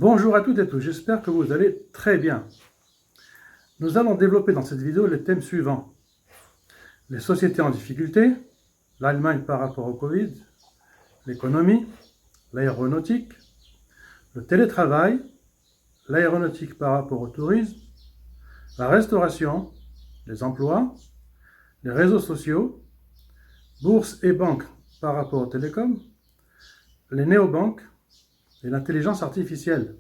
Bonjour à toutes et tous, j'espère que vous allez très bien. Nous allons développer dans cette vidéo les thèmes suivants. Les sociétés en difficulté, l'Allemagne par rapport au Covid, l'économie, l'aéronautique, le télétravail, l'aéronautique par rapport au tourisme, la restauration, les emplois, les réseaux sociaux, bourse et banque par rapport aux télécoms, les néobanques et l'intelligence artificielle.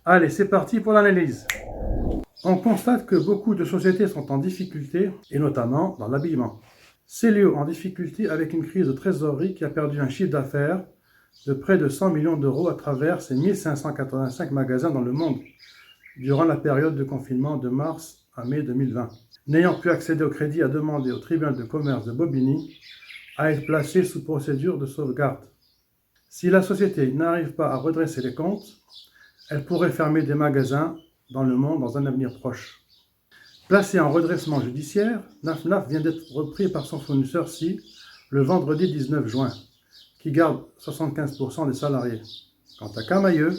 Allez, c'est parti pour l'analyse. On constate que beaucoup de sociétés sont en difficulté, et notamment dans l'habillement. Célio en difficulté avec une crise de trésorerie qui a perdu un chiffre d'affaires de près de 100 millions d'euros à travers ses 1585 magasins dans le monde, durant la période de confinement de mars à mai 2020. N'ayant pu accéder au crédit, a demandé au tribunal de commerce de Bobigny à être placé sous procédure de sauvegarde. Si la société n'arrive pas à redresser les comptes, elle pourrait fermer des magasins dans le monde dans un avenir proche. Placé en redressement judiciaire, Naf vient d'être repris par son fournisseur SI le vendredi 19 juin, qui garde 75% des salariés. Quant à Camaïeu,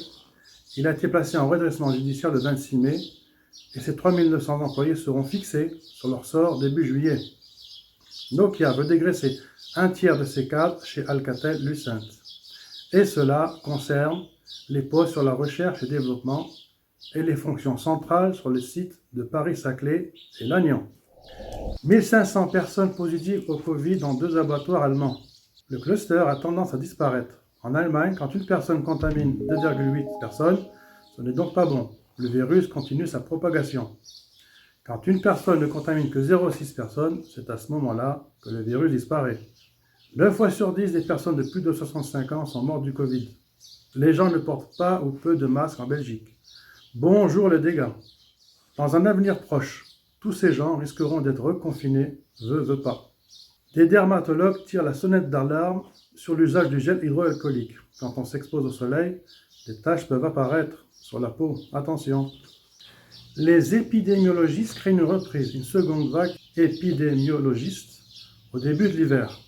il a été placé en redressement judiciaire le 26 mai et ses 3900 employés seront fixés sur leur sort début juillet. Nokia veut dégraisser un tiers de ses cadres chez Alcatel-Lucent. Et cela concerne les postes sur la recherche et développement et les fonctions centrales sur les sites de Paris-Saclay et Lannion. 1500 personnes positives au Covid dans 2 abattoirs allemands. Le cluster a tendance à disparaître. En Allemagne, quand une personne contamine 2,8 personnes, ce n'est donc pas bon. Le virus continue sa propagation. Quand une personne ne contamine que 0,6 personnes, c'est à ce moment-là que le virus disparaît. 9 fois sur 10 des personnes de plus de 65 ans sont mortes du Covid. Les gens ne portent pas ou peu de masques en Belgique. Bonjour les dégâts. Dans un avenir proche, tous ces gens risqueront d'être reconfinés, veut pas. Des dermatologues tirent la sonnette d'alarme sur l'usage du gel hydroalcoolique. Quand on s'expose au soleil, des taches peuvent apparaître sur la peau. Attention. Les épidémiologistes craignent une reprise, une seconde vague épidémiologiste au début de l'hiver.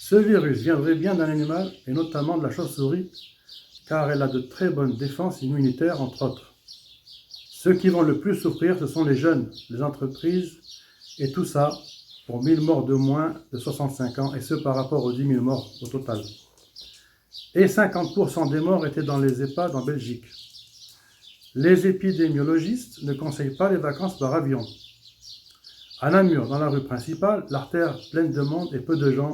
Ce virus viendrait bien d'un animal, et notamment de la chauve-souris, car elle a de très bonnes défenses immunitaires, entre autres. Ceux qui vont le plus souffrir, ce sont les jeunes, les entreprises, et tout ça pour 1000 morts de moins de 65 ans, et ce par rapport aux 10 000 morts au total. Et 50% des morts étaient dans les EHPAD en Belgique. Les épidémiologistes ne conseillent pas les vacances par avion. À Namur, dans la rue principale, l'artère pleine de monde et peu de gens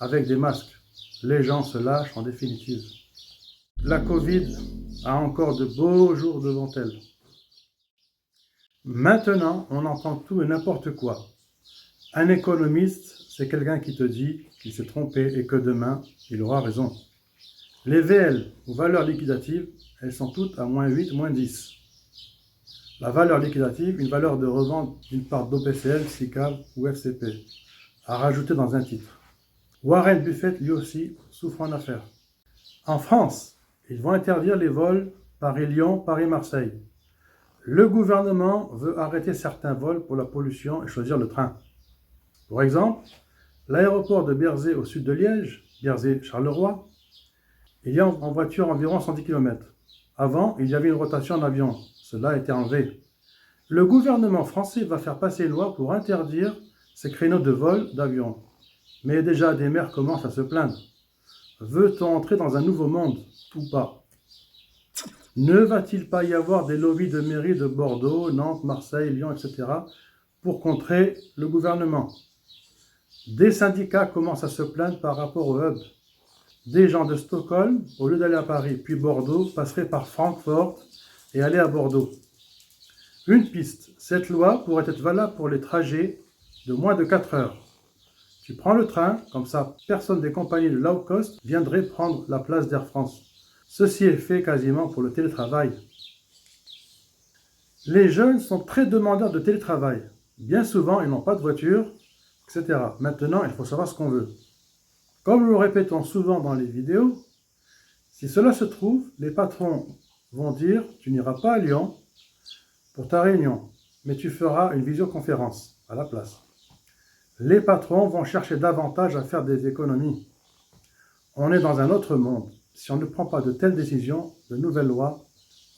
avec des masques. Les gens se lâchent en définitive. La Covid a encore de beaux jours devant elle. Maintenant, on entend tout et n'importe quoi. Un économiste, c'est quelqu'un qui te dit qu'il s'est trompé et que demain, il aura raison. Les VL, ou valeurs liquidatives, elles sont toutes à moins 8, moins 10. La valeur liquidative, une valeur de revente d'une part d'OPCL, SICAV ou FCP, à rajouter dans un titre. Warren Buffett, lui aussi, souffre en affaires. En France, ils vont interdire les vols Paris-Lyon, Paris-Marseille. Le gouvernement veut arrêter certains vols pour la pollution et choisir le train. Pour exemple, l'aéroport de Berzé au sud de Liège, Berzé-Charleroi, il y a en voiture environ 110 km. Avant, il y avait une rotation en avion. Cela a été enlevé. Le gouvernement français va faire passer une loi pour interdire ces créneaux de vol d'avion. Mais déjà, des maires commencent à se plaindre. Veut-on entrer dans un nouveau monde ou pas? Ne va-t-il pas y avoir des lobbies de mairie de Bordeaux, Nantes, Marseille, Lyon, etc. pour contrer le gouvernement? Des syndicats commencent à se plaindre par rapport au hub. Des gens de Stockholm, au lieu d'aller à Paris puis Bordeaux, passeraient par Francfort et aller à Bordeaux. Une piste, cette loi pourrait être valable pour les trajets de moins de 4 heures. Tu prends le train, comme ça personne des compagnies de low cost viendrait prendre la place d'Air France. Ceci est fait quasiment pour le télétravail. Les jeunes sont très demandeurs de télétravail. Bien souvent, ils n'ont pas de voiture, etc. Maintenant, il faut savoir ce qu'on veut. Comme nous le répétons souvent dans les vidéos, si cela se trouve, les patrons vont dire « tu n'iras pas à Lyon pour ta réunion, mais tu feras une visioconférence à la place ». Les patrons vont chercher davantage à faire des économies. On est dans un autre monde. si on ne prend pas de telles décisions, de nouvelles lois,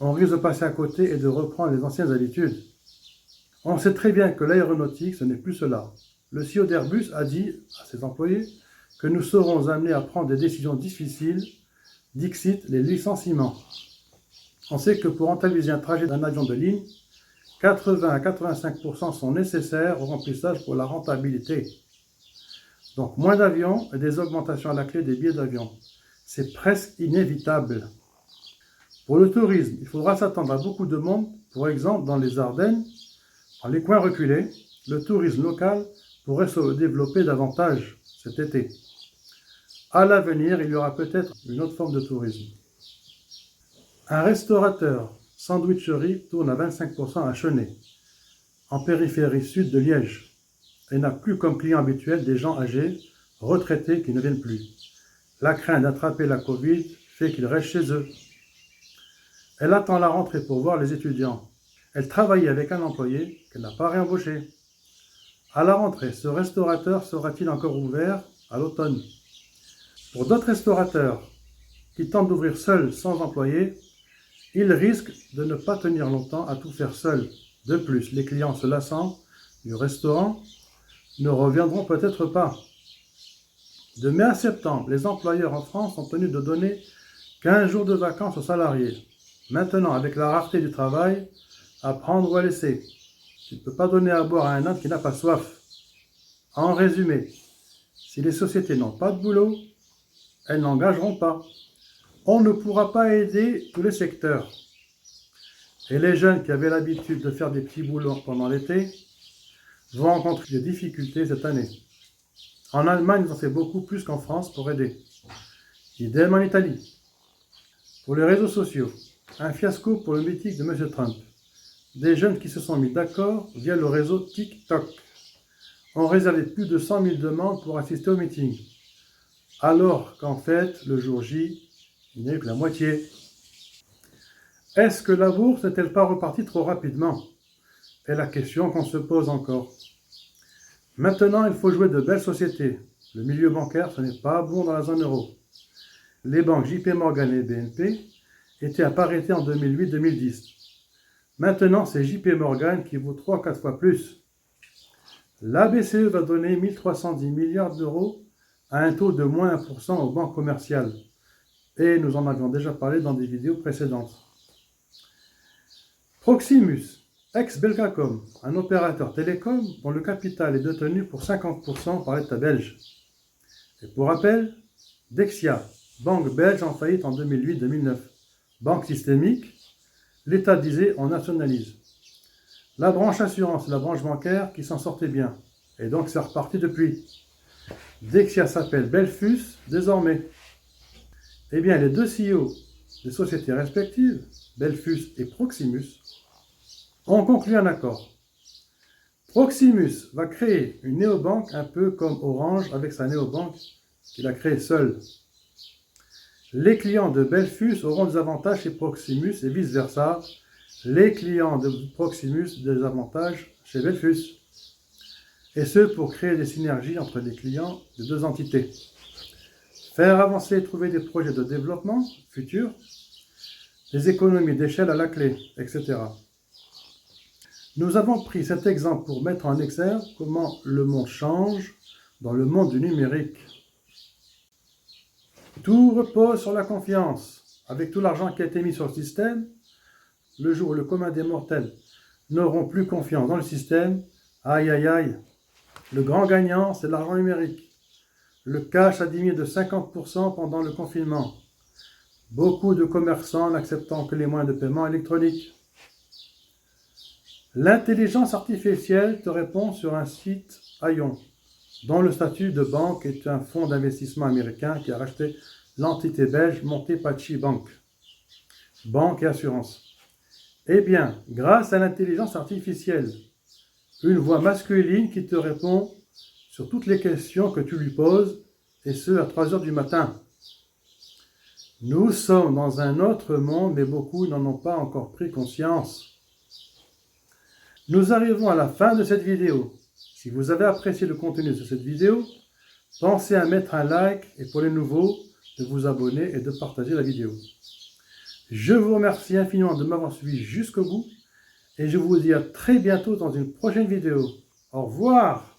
on risque de passer à côté et de reprendre les anciennes habitudes. On sait très bien que l'aéronautique, ce n'est plus cela. Le CEO d'Airbus a dit à ses employés que nous serons amenés à prendre des décisions difficiles, dixit les licenciements. On sait que pour rentabiliser un trajet d'un avion de ligne, 80 à 85% sont nécessaires au remplissage pour la rentabilité. Donc moins d'avions et des augmentations à la clé des billets d'avion. C'est presque inévitable. Pour le tourisme, il faudra s'attendre à beaucoup de monde. Pour exemple, dans les Ardennes, dans les coins reculés, le tourisme local pourrait se développer davantage cet été. À l'avenir, il y aura peut-être une autre forme de tourisme. Un restaurateur sandwicherie tourne à 25% à Chenay, en périphérie sud de Liège, et n'a plus comme client habituel des gens âgés, retraités qui ne viennent plus. La crainte d'attraper la Covid fait qu'ils restent chez eux. Elle attend la rentrée pour voir les étudiants. Elle travaillait avec un employé qu'elle n'a pas réembauché. À la rentrée, ce restaurateur sera-t-il encore ouvert à l'automne? Pour d'autres restaurateurs qui tentent d'ouvrir seuls sans employés, ils risquent de ne pas tenir longtemps à tout faire seuls. De plus, les clients se lassant du restaurant ne reviendront peut-être pas. De mai à septembre, les employeurs en France sont tenus de donner 15 jours de vacances aux salariés. Maintenant, avec la rareté du travail, à prendre ou à laisser. Tu ne peux pas donner à boire à un âne qui n'a pas soif. En résumé, si les sociétés n'ont pas de boulot, elles n'engageront pas. On ne pourra pas aider tous les secteurs. Et les jeunes qui avaient l'habitude de faire des petits boulots pendant l'été vont rencontrer des difficultés cette année. En Allemagne, ils ont fait beaucoup plus qu'en France pour aider. Idem en Italie. Pour les réseaux sociaux, un fiasco pour le meeting de M. Trump. Des jeunes qui se sont mis d'accord via le réseau TikTok ont réservé plus de 100 000 demandes pour assister au meeting. Alors qu'en fait, le jour J, il n'y a eu que la moitié. Est-ce que la bourse n'est-elle pas repartie trop rapidement? est la question qu'on se pose encore. Maintenant, il faut jouer de belles sociétés. Le milieu bancaire, ce n'est pas bon dans la zone euro. Les banques JP Morgan et BNP étaient à parité en 2008-2010. Maintenant, c'est JP Morgan qui vaut 3 à 4 fois plus. La BCE va donner 1310 milliards d'euros à un taux de moins 1% aux banques commerciales. Et nous en avions déjà parlé dans des vidéos précédentes. Proximus, ex-Belgacom, un opérateur télécom dont le capital est détenu pour 50% par l'État belge. Et pour rappel, Dexia, banque belge en faillite en 2008-2009. Banque systémique, l'État disait on nationalise. La branche assurance et la branche bancaire qui s'en sortaient bien. Et donc c'est reparti depuis. Dexia s'appelle Belfus désormais. Eh bien les deux CEO des sociétés respectives, Belfus et Proximus, ont conclu un accord. Proximus va créer une néobanque un peu comme Orange avec sa néobanque qu'il a créée seul. Les clients de Belfus auront des avantages chez Proximus et vice-versa. Les clients de Proximus des avantages chez Belfus. Et ce pour créer des synergies entre les clients des deux entités. Faire avancer et trouver des projets de développement futurs, des économies d'échelle à la clé, etc. Nous avons pris cet exemple pour mettre en exergue comment le monde change dans le monde du numérique. Tout repose sur la confiance. Avec tout l'argent qui a été mis sur le système, le jour où le commun des mortels n'auront plus confiance dans le système, aïe aïe aïe, le grand gagnant c'est l'argent numérique. Le cash a diminué de 50% pendant le confinement. Beaucoup de commerçants n'acceptant que les moyens de paiement électroniques. L'intelligence artificielle te répond sur un site Aion, dont le statut de banque est un fonds d'investissement américain qui a racheté l'entité belge Montepachi Bank, banque et assurance. Eh bien, grâce à l'intelligence artificielle, une voix masculine qui te répond sur toutes les questions que tu lui poses, et ce à 3 heures du matin. Nous sommes dans un autre monde, mais beaucoup n'en ont pas encore pris conscience. Nous arrivons à la fin de cette vidéo. Si vous avez apprécié le contenu de cette vidéo, pensez à mettre un like et pour les nouveaux, de vous abonner et de partager la vidéo. Je vous remercie infiniment de m'avoir suivi jusqu'au bout et je vous dis à très bientôt dans une prochaine vidéo. Au revoir!